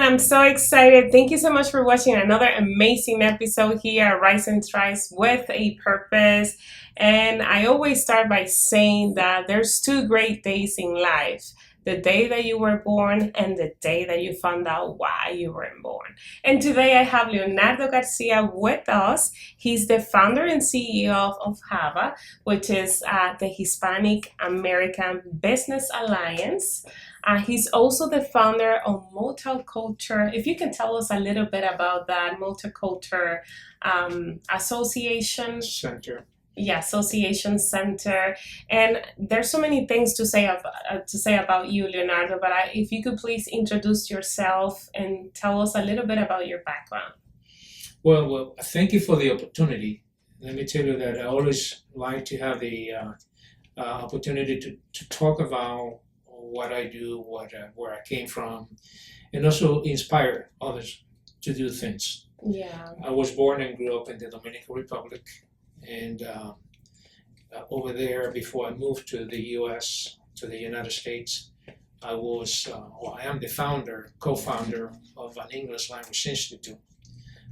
I'm so excited. Thank you so much for watching another amazing episode here at Rise and Thrive with a Purpose. And I always start by saying that there's two great days in life. The day that you were born and the day that you found out why you were born. And today I have Leonardo Garcia with us. He's the founder and CEO of HABA, which is the Hispanic American Business Alliance. He's also the founder of Multicultural. If you can tell us a little bit about that Multicultural Association Center. Yeah, Association Center. And there's so many things to say about you, Leonardo. But if you could please introduce yourself and tell us a little bit about your background. Well, thank you for the opportunity. Let me tell you that I always like to have the opportunity to talk about what I do, where I came from, and also inspire others to do things. Yeah. I was born and grew up in the Dominican Republic, and over there, before I moved to the U.S., to the United States, I am the co-founder of an English Language Institute,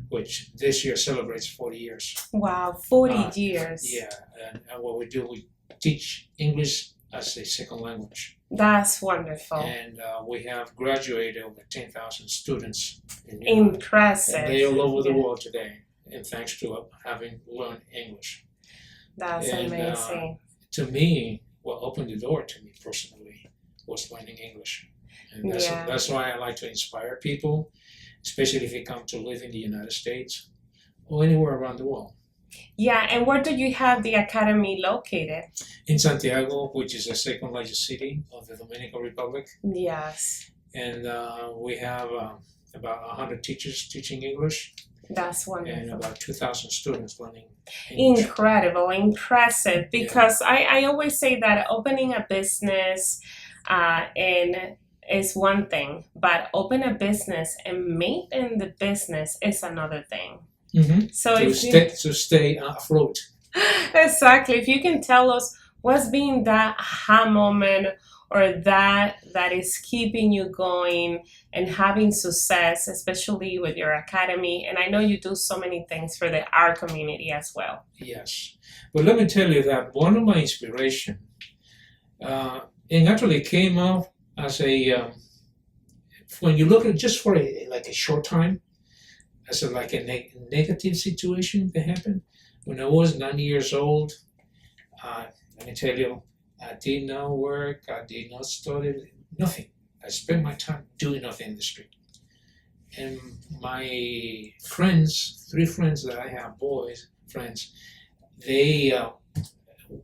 which this year celebrates 40 years. Wow, 40 years. Yeah, and what we do, we teach English as a second language. That's wonderful. And we have graduated over 10,000 students. Impressive. And they're all over the world today, and thanks to having learned English. That's amazing. To me, what opened the door to me personally was learning English. And that's why I like to inspire people, especially if they come to live in the United States or anywhere around the world. Yeah, and where do you have the academy located? In Santiago, which is the second largest city of the Dominican Republic. Yes. And we have about 100 teachers teaching English. That's wonderful. And about 2,000 students learning English. Incredible, impressive. Because I always say that opening a business is one thing, but open a business and maintain the business is another thing. Mm-hmm. So to stay afloat. Exactly. If you can tell us what's been that aha moment or that is keeping you going and having success, especially with your academy. And I know you do so many things for the art community as well. Yes. But let me tell you that one of my inspiration, it actually came out as when you look at it just for a short time, as a negative situation that happened. When I was 9 years old, let me tell you, I did not work, I did not study, nothing. I spent my time doing nothing in the street. And my friends, 3 friends that I have, boys, friends, they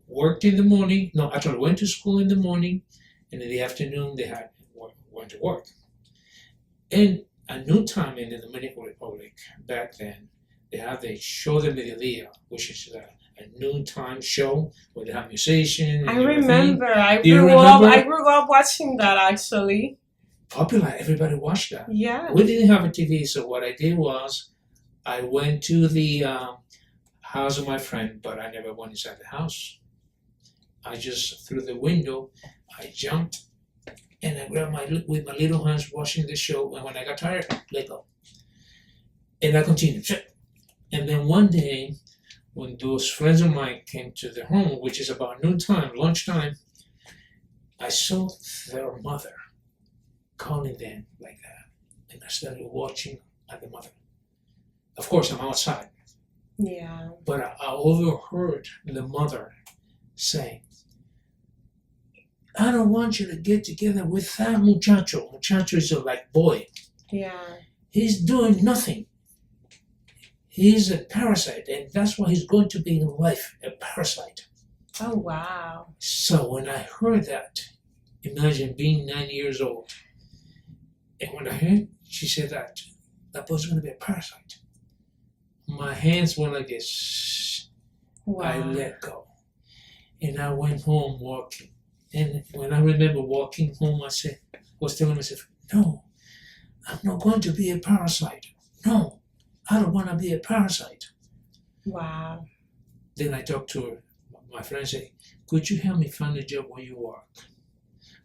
worked in the morning, went to school in the morning, and in the afternoon they went to work. And at noontime in the Dominican Republic, back then, they have the Show de Mediodía, which is a noontime show where they have musicians. I remember. I grew up watching that, actually. Popular. Everybody watched that. Yeah. We didn't have a TV, so what I did was I went to the house of my friend, but I never went inside the house. I just, through the window, I jumped and I grabbed with my little hands watching the show, and when I got tired, I let go. And I continued. And then one day, when those friends of mine came to their home, which is about noontime, lunchtime, I saw their mother calling them like that. And I started watching at the mother. Of course, I'm outside. Yeah. But I overheard the mother saying, I don't want you to get together with that muchacho. Muchacho is like boy. Yeah. He's doing nothing. He's a parasite, and that's what he's going to be in life, a parasite. Oh, wow. So when I heard that, imagine being 9 years old, and when I heard she said that boy's going to be a parasite, my hands went like this. Wow. I let go. And I went home walking. And when I remember walking home, I was telling myself, no, I'm not going to be a parasite. No, I don't want to be a parasite. Wow. Then I talked to her, my friend, said, could you help me find a job where you work?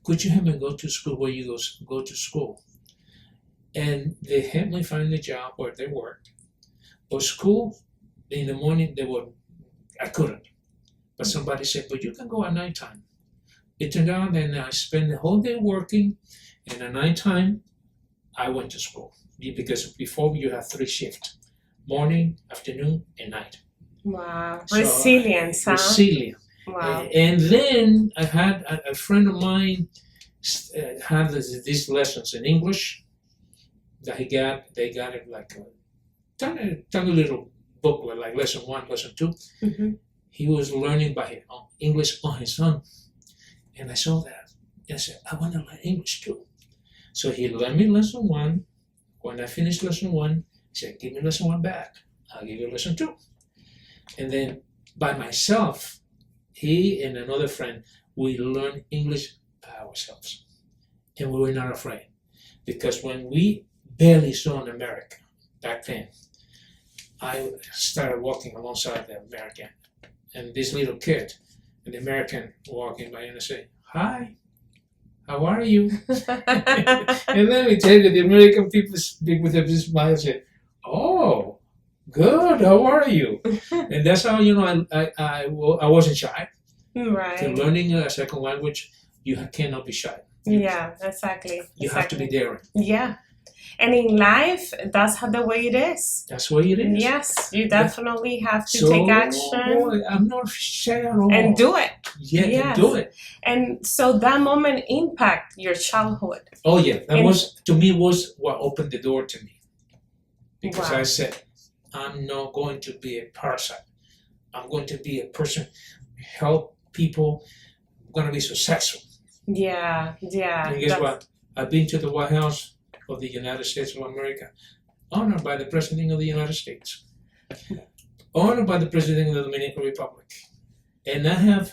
Could you help me go to school where you go to school? and they helped me find a job where they worked. But school in the morning, I couldn't. But somebody said, but you can go at nighttime. It turned out that I spent the whole day working, and at nighttime, I went to school. Because before you have 3 shifts, morning, afternoon, and night. Wow. So, Resilience, huh? Resilient. Wow. And then I had a friend of mine had these lessons in English that they got it like a tiny little booklet, like lesson 1, lesson 2. Mm-hmm. He was learning English on his own. And I saw that. And I said, I want to learn English too. So he learned me lesson 1. When I finished lesson 1, he said, give me lesson 1 back. I'll give you lesson 2. And then by myself, he and another friend, we learned English by ourselves. And we were not afraid. Because when we barely saw in America back then, I started walking alongside the American. And this little kid, an American, walking by, and I say, hi, how are you? And let me tell you, the American people speak with a smile and say, oh, good, how are you? And that's how, I wasn't shy. Right. To learning a second language, you cannot be shy. Yeah, exactly. You have to be daring. Yeah. And in life, that's how the way it is. That's the way it is. Yes, you definitely have to take action. I'm not shy at all. And do it. Yeah, yes. And do it. And so that moment impact your childhood. Oh yeah, that was what opened the door to me. Because wow. I said, I'm not going to be a parasite. I'm going to be a person, help people. I'm going to be successful. Yeah. And guess what? I've been to the White House of the United States of America, honored by the President of the United States, honored by the President of the Dominican Republic. And I have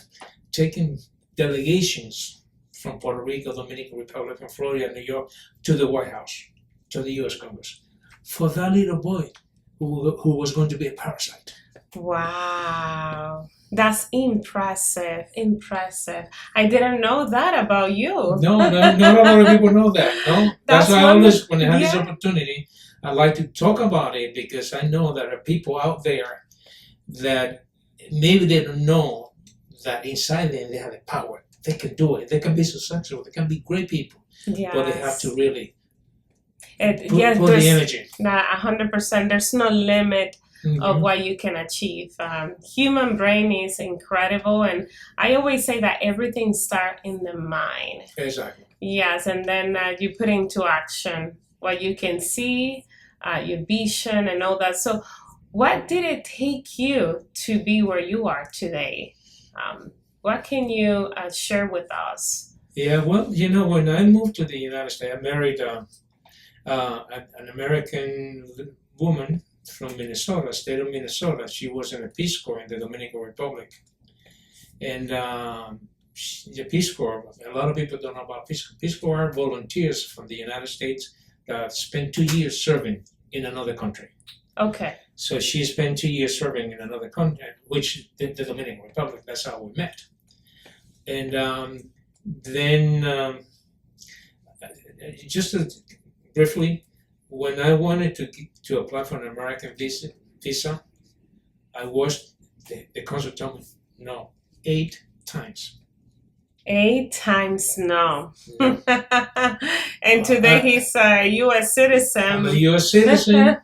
taken delegations from Puerto Rico, Dominican Republic, and Florida, New York, to the White House, to the U.S. Congress, for that little boy who was going to be a parasite. Wow. That's impressive. I didn't know that about you. No, not a lot of people know that. No, that's why I always, when I have this opportunity, I like to talk about it, because I know there are people out there that maybe they don't know that inside them they have the power. They can do it. They can be successful. They can be great people. Yes. But they have to really put the energy. 100%. There's no limit. Mm-hmm. Of what you can achieve. Human brain is incredible, and I always say that everything starts in the mind. Exactly. Yes, and then you put into action what you can see, your vision, and all that. So, what did it take you to be where you are today? What can you share with us? Yeah, well, when I moved to the United States, I married an American woman from Minnesota, state of Minnesota. She was in the Peace Corps in the Dominican Republic. And the Peace Corps, a lot of people don't know about Peace Corps. Peace Corps are volunteers from the United States that spent 2 years serving in another country. Okay. So she spent 2 years serving in another country, which the Dominican Republic. That's how we met. And then, just briefly, when I wanted to apply for an American visa, I watched the consul told me no 8 times. 8 times no. Yeah. And today he's a U.S. citizen. I'm a U.S. citizen.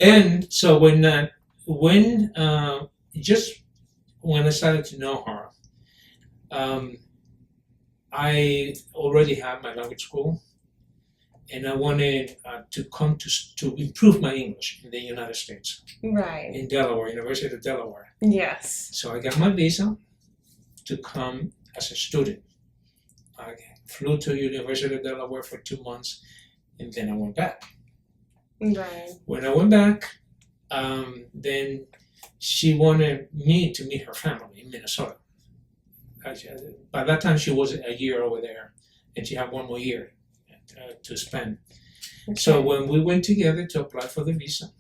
And so when I started to know her, I already had my language school. And I wanted to come to improve my English in the United States. Right. In Delaware, University of Delaware. Yes. So I got my visa to come as a student. I flew to University of Delaware for 2 months, and then I went back. Right. When I went back, then she wanted me to meet her family in Minnesota. By that time, she was a year over there, and she had 1 more year to spend. Okay. So when we went together to apply for the visa,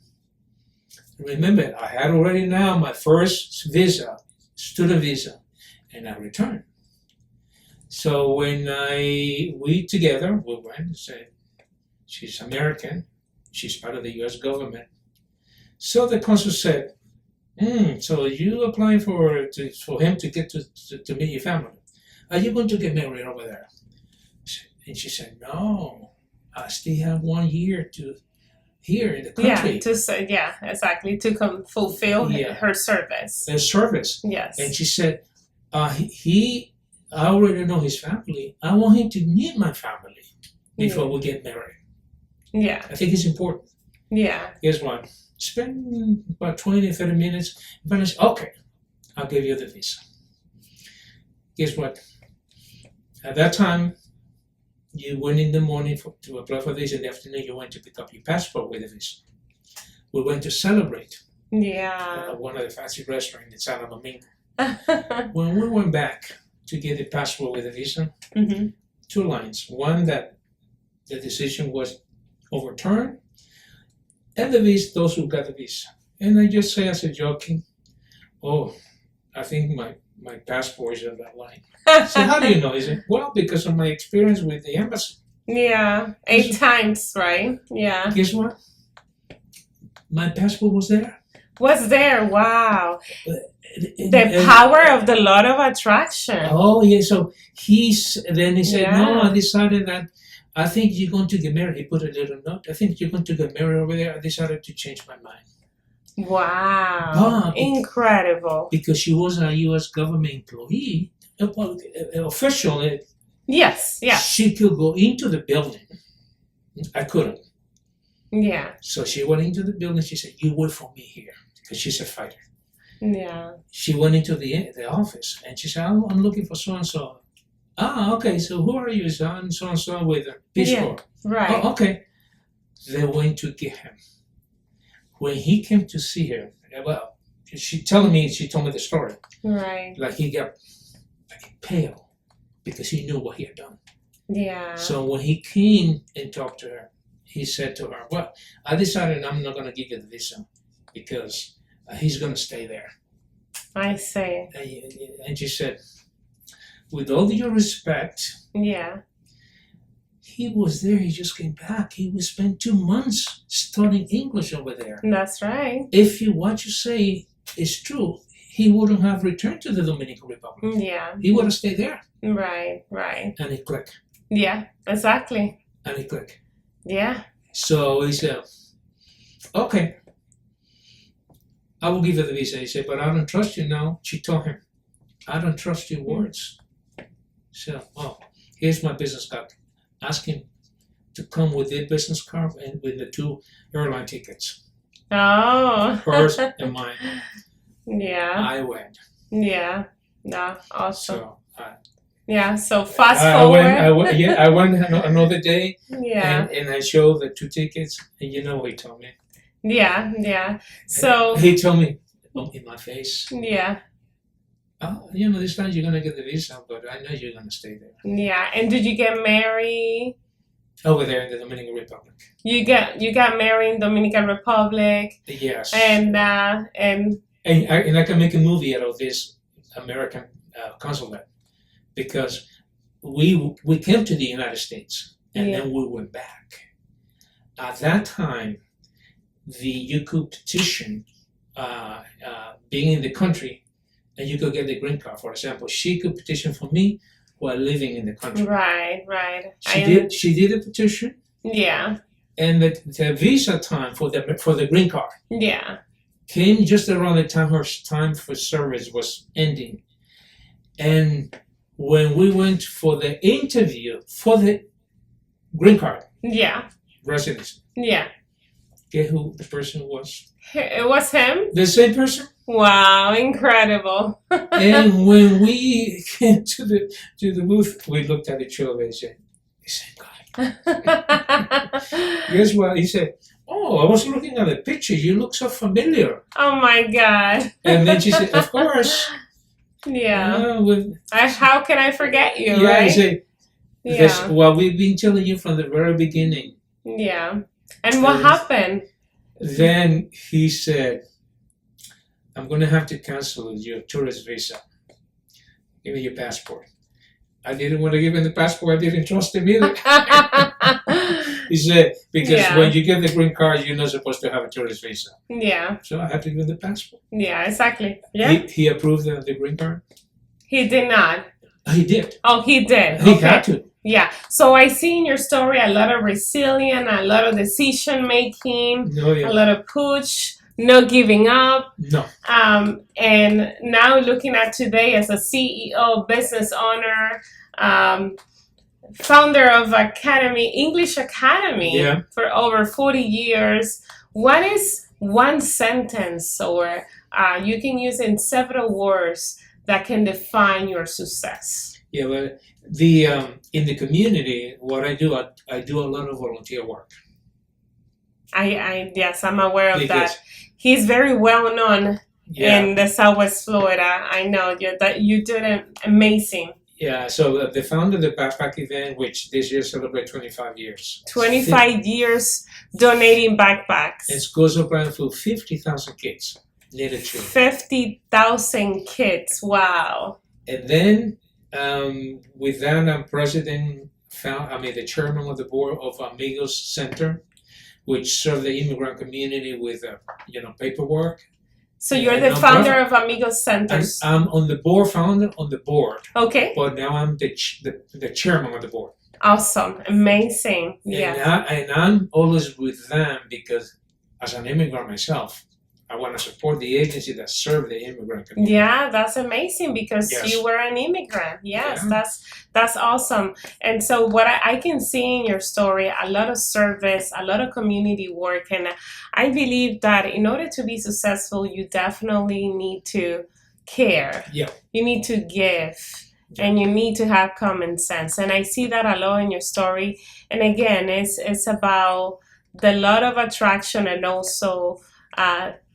remember, I had already now my first visa, student visa, and I returned. So when we went and said, She's American. She's part of the U.S. government. So the consul said, so you applying for him to get to meet your family. Are you going to get married over there? And she said, no, I still have 1 year to here in the country. Exactly, to fulfill her service. The service. Yes. And she said, I already know his family. I want him to meet my family before we get married. Yeah. I think it's important. Yeah. Guess what? Spend about 20, 30 minutes. Finish. Okay, I'll give you the visa. Guess what? At that time, you went in the morning to apply for this. In the afternoon, you went to pick up your passport with the visa. We went to celebrate. Yeah. At one of the fancy restaurants in San Domingo. When we went back to get the passport with the visa, 2 lines. One, that the decision was overturned, and the visa, those who got the visa. And I just say as a joking, I think my passport is on that line. So how do you know? He said, well, because of my experience with the embassy. Yeah, 8 times, right? Yeah. Guess what? My passport was there. Was there? Wow. The power of the law of attraction. Oh, yeah. So he said, no, I decided that I think you're going to get married. He put a little note. I think you're going to get married over there. I decided to change my mind. Wow. Incredible. Because she was a U.S. government employee, official. Yes, yeah. She could go into the building. I couldn't. Yeah. So she went into the building. She said, you wait for me here. Because she's a fighter. Yeah. She went into the office and she said, I'm looking for so-and-so. Okay. So who are you? So I'm so-and-so with a Peace Corps. Right. Oh, okay. They went to get him. When he came to see her, well, she told me the story. Right. Like he got pale because he knew what he had done. Yeah. So when he came and talked to her, he said to her, well, I decided I'm not going to give you the visa because he's going to stay there. I see. And she said, with all due respect, yeah, he was there. He just came back. He would spend 2 months studying English over there. That's right. If what you say is true, he wouldn't have returned to the Dominican Republic. Yeah. He would have stayed there. Right. And it clicked. Yeah, exactly. And it clicked. Yeah. So he said, okay, I will give you the visa. He said, but I don't trust you now. She told him, I don't trust your words. So, here's my business card. Ask him to come with their business card and with the 2 airline tickets. Oh. Hers and mine. Yeah. I went. Yeah. No, awesome. So, so fast forward. I went another day. Yeah. And I showed the 2 tickets, and you know what he told me? Yeah. So. He told me in my face. Yeah. This time you're going to get the visa, but I know you're going to stay there. Yeah. And did you get married? Over there in the Dominican Republic. You got married in Dominican Republic. Yes. And I can make a movie out of this American consulate because we came to the United States and then we went back. At that time, you could petition being in the country and you could get the green card. For example, she could petition for me while living in the country. Right. She did a petition. Yeah. And the visa time for the green card. Yeah. Came just around the time her time for service was ending. And when we went for the interview for the green card. Yeah. Residency. Yeah. Guess who the person was? It was him? The same person. Wow, incredible. And when we came to the booth, we looked at each other and said, the same guy. Guess what? He said, I was looking at the picture. You look so familiar. Oh my God. And then she said, of course. Yeah. How can I forget you, yeah, right? I said, well, we've been telling you from the very beginning. Yeah. And what happened? Then he said, I'm going to have to cancel your tourist visa. Give me your passport. I didn't want to give him the passport. I didn't trust him either. He said, because Yeah. when you get the green card, you're not supposed to have a tourist visa. Yeah. So I had to give him the passport. Yeah, exactly. Yeah. He approved the green card? He did not. He did. Oh, he did. He Okay. had to. Yeah. So I see in your story a lot of resilience, a lot of decision making, No, yeah. a lot of push, no giving up. No. And now looking at today as a CEO, business owner, founder of English Academy Yeah. for over 40 years. What is one sentence or you can use in several words that can define your success? Yeah, well, the in the community, what I do a lot of volunteer work. Yes, I'm aware of Because, that. He's very well known yeah, in the Southwest Florida. I know that you did it amazing. yeah. So the founder of the backpack event, which this year celebrate 25 years. 25 years donating backpacks. It goes around for 50,000 kids needed to. 50,000 kids. Wow. And then with that, I'm the chairman of the board of Amigos Center, which serve the immigrant community with paperwork. So you're Yeah, the founder of Amigos Centers. I'm on the board, founder on the board, Okay. but now I'm the chairman of the board. Awesome. Amazing. Yeah. And I'm always with them because as an immigrant myself, I want to support the agency that serve the immigrant community. Yeah, that's amazing because Yes. you were an immigrant. Yes, Yeah. that's awesome. And so what I can see in your story, a lot of service, a lot of community work, and I believe that in order to be successful, you definitely need to care. Yeah. You need to give. And you need to have common sense. And I see that a lot in your story. And again, it's about the law of attraction and also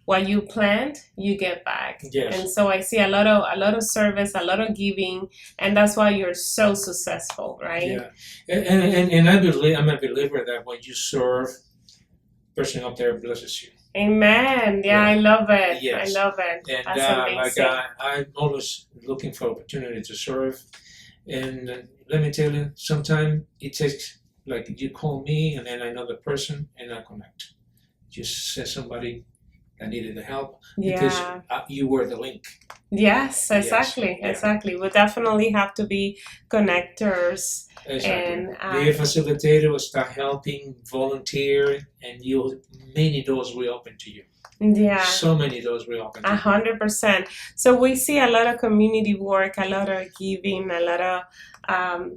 what you plant, you get back. Yes. And so I see a lot of service, a lot of giving, and that's why you're so successful, right? Yeah, and I'm a believer that when you serve, person up there blesses you. Amen. Yeah, I love it. Yes. I love it. And That's amazing. I'm always looking for opportunity to serve. And let me tell you, sometimes it takes, like you call me and then I know the person and I connect. Just say somebody that needed the help because Yeah. you were the link. Yes, exactly. Yeah. Exactly. We definitely have to be connectors. Exactly. And Be a facilitator, start helping, volunteer, and many doors will open to you. Yeah. So many doors will open to you. 100%. So we see a lot of community work, a lot of giving, a lot of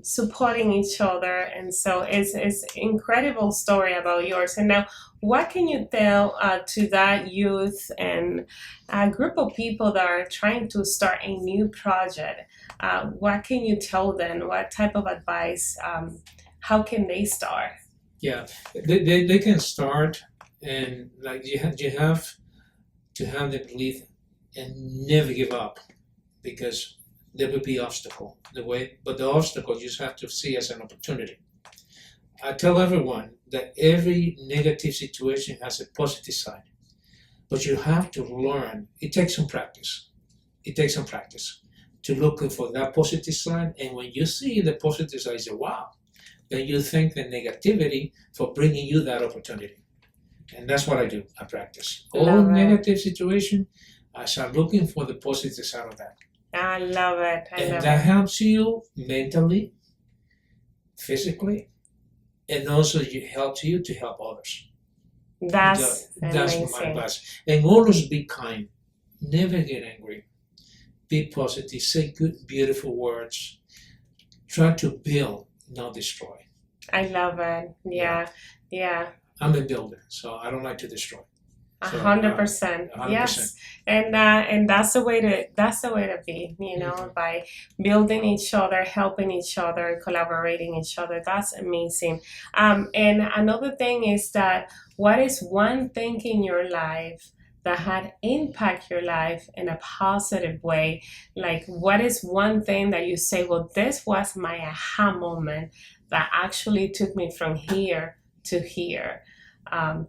supporting each other, and so it's incredible story about yours. And now, what can you tell to that youth and a group of people that are trying to start a new project? What can you tell them? What type of advice? How can they start? Yeah, they can start, and like you have to have the belief and never give up, because there will be obstacle but the obstacle you just have to see as an opportunity. I tell everyone that every negative situation has a positive side, but you have to learn. It takes some practice. To look for that positive side, and when you see the positive side, you say, wow, then you thank the negativity for bringing you that opportunity. And that's what I do. I practice. All Love it. negative situation, I start looking for the positive side of that. I love it. And that helps you mentally, physically, and also it helps you to help others. That's That's my amazing. advice. And always be kind. Never get angry. Be positive. Say good, beautiful words. Try to build, not destroy. I love it. Yeah. I'm a builder, so I don't like to destroy. So, 100%. 100%. Yes. And that's the way to be, by building each other, helping each other, collaborating each other. That's amazing. And another thing is that what is one thing in your life that had impact your life in a positive way? Like, what is one thing that you say, well, this was my aha moment that actually took me from here to here,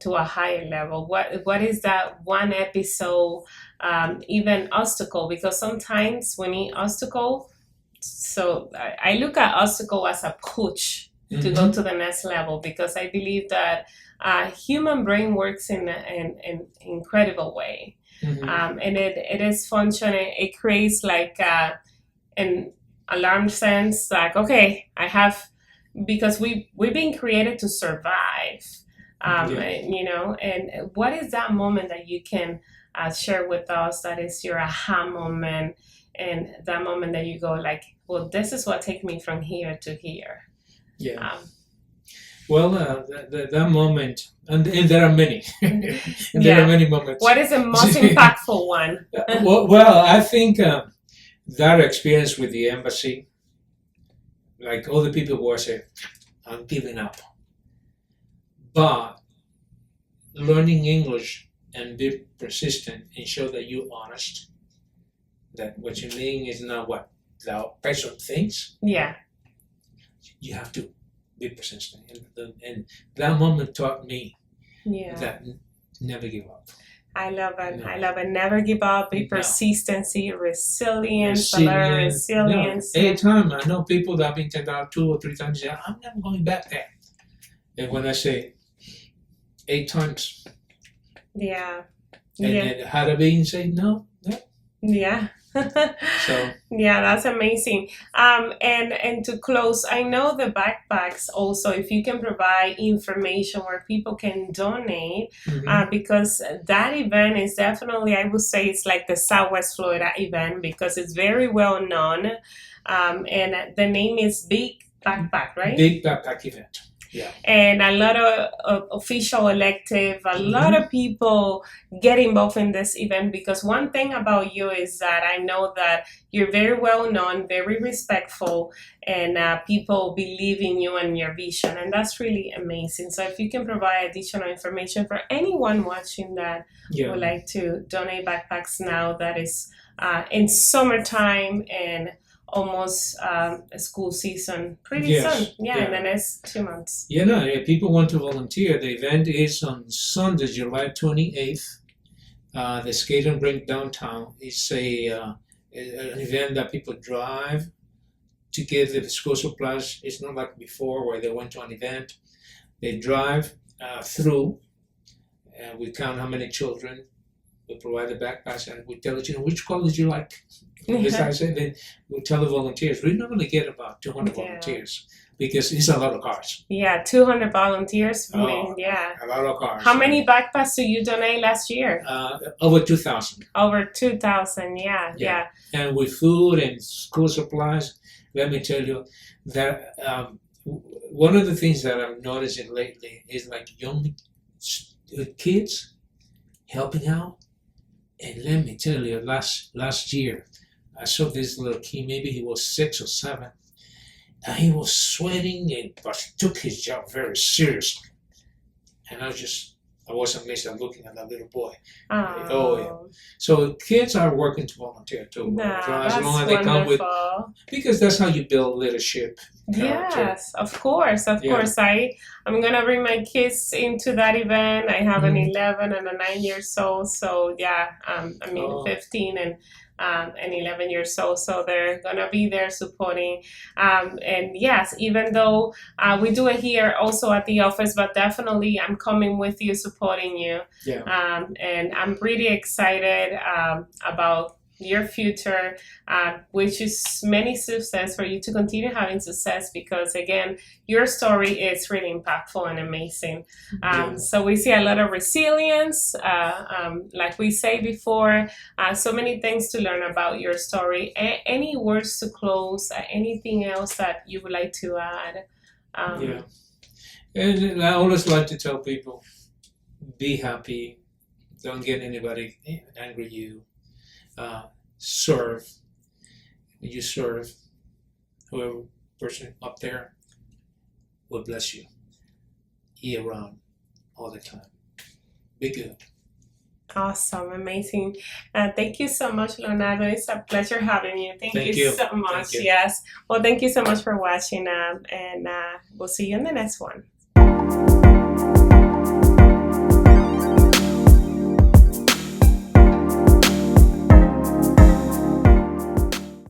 to a higher level? What is that one episode, even obstacle? Because sometimes when you obstacle, so I look at obstacle as a push to go to the next level, because I believe that human brain works in an incredible way. And it is functioning. It creates like an alarm sense, like, okay, I have, because we've been created to survive. And what is that moment that you can share with us that is your aha moment, and that moment that you go like, well, this is what takes me from here to here? Well, that moment, and there are many. There are many moments. What is the most impactful one? well, I think that experience with the embassy, like all the people were saying, I'm giving up. But learning English and be persistent and show that you're honest, that what you mean is not what the person thinks. Yeah. You have to be persistent. And that moment taught me that never give up. I love it. No. I love it. Never give up. Be persistency, resilience. A lot of resilience. No. Anytime I know people that have been turned out 2 or 3 times, say, I'm never going back there. And when I say 8 times, and then had I been say no. So that's amazing. And to close, I know the backpacks also, if you can provide information where people can donate, because that event is definitely, I would say it's like the Southwest Florida event, because it's very well known, and the name is Big Backpack, right? Big Backpack event. Yeah. And a lot of official elective, a lot of people get involved in this event, because one thing about you is that I know that you're very well known, very respectful, and people believe in you and your vision, and that's really amazing. So if you can provide additional information for anyone watching that would like to donate backpacks now, that is in summertime and almost school season pretty soon. In the next 2 months. If people want to volunteer, the event is on Sunday, July 28th. The skating rink downtown. It's an event that people drive to get the school supplies. It's not like before where they went to an event. They drive through, and we count how many children. We provide the backpacks, and we tell you which colors you like. As I said, then we tell the volunteers. We normally get about 200 volunteers, because it's a lot of cars. 200 volunteers. A lot of cars. How many backpacks did you donate last year? Over 2,000. Over 2,000. Yeah. And with food and school supplies, let me tell you that one of the things that I'm noticing lately is like young kids helping out. And let me tell you, last year, I saw this little kid, maybe he was 6 or 7, and he was sweating, but he took his job very seriously. And I was amazed at looking at that little boy. So kids are working to volunteer too. As long as they come with, because that's how you build leadership. Yes, of course. I'm gonna bring my kids into that event. I have an 11 and a 9 years old. So 15 and 11 years old, so they're gonna be there supporting, and yes, even though we do it here also at the office, but definitely I'm coming with you, supporting you, and I'm pretty excited about your future, which is many success for you to continue having success, because again, your story is really impactful and amazing. So we see a lot of resilience, like we say before, so many things to learn about your story. Any words to close? Anything else that you would like to add? And I always like to tell people, be happy, don't get anybody angry you. Serve. You serve. Whoever person up there will bless you year round, all the time. Be good. Awesome, amazing. Thank you so much, Leonardo. It's a pleasure having you. Thank you so much. Yes. Well, thank you so much for watching, and we'll see you in the next one.